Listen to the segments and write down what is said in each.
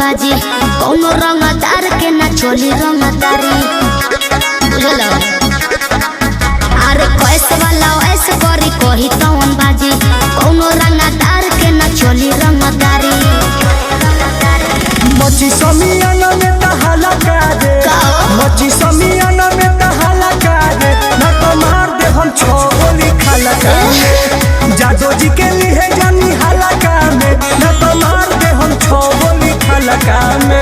बाजी कोनो रंगदार के ना चोली रंगदारी बुझल अरे कैसे वाला ऐसे करी कही तवन बाजी कोनो रंगदार के ना चोली रंगदारी मची समियाना में तहला काजे मची समियाना में तहला काजे ना तो मार दे हम छो गोली खाला काजे जादो जी के लिए जानी हाला कामे ना तो मार दे हम छो गोली खाला कामे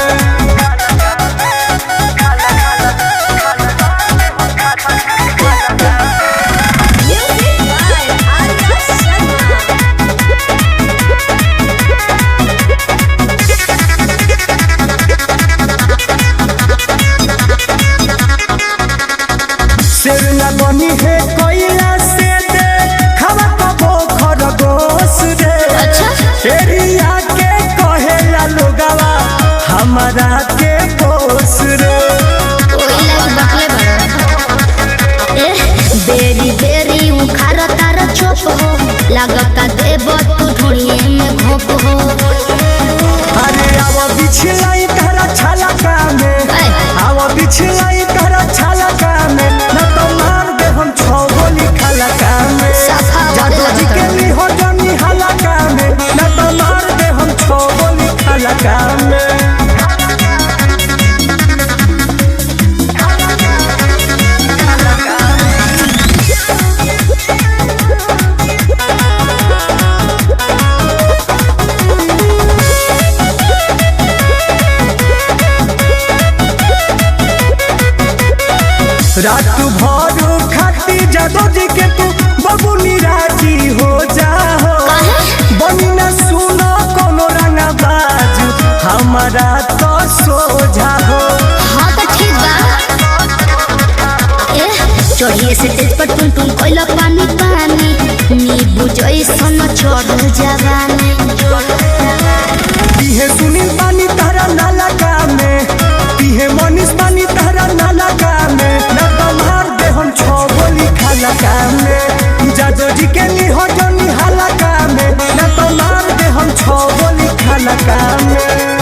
बनी है कोयला से दे खवा कबो खरगोश रे एरिया के कहेला लोगवा हमारा के बोस रे बेरी बेरी उखार तार चोप हो लगता देव तू ढूंढिए में घोप हो अरे आवा बिछलाई तारा छाला कामे आवा बिछलाई तारा छाला कामे ना तो मार दे हम छो गोली खाला कामे जादू जी के लिए हो जानी हाला कामे ना तो मार दे हम छो गोली खाला कामे रात भर खाती जादो जी के तू बबुनी राजी हो जाओ बनी न सुनो कोनो रंगा बाज हमारा तो सोझा हो हाँ तो ठीक बा चढ़िए से तेज पर टुन टुन कोइला पानी पानी नींबू जैसन चढ़ जवानी पीहे सुनील पानी तारा नाला कामे पीहे मनीष पानी तारा नाला कामे ना तो मार दे हम छो गोली खाला कामे जादो जी के लिए हो जानी हाला कामे ना तो मार दे हम छो गोली खाला कामे।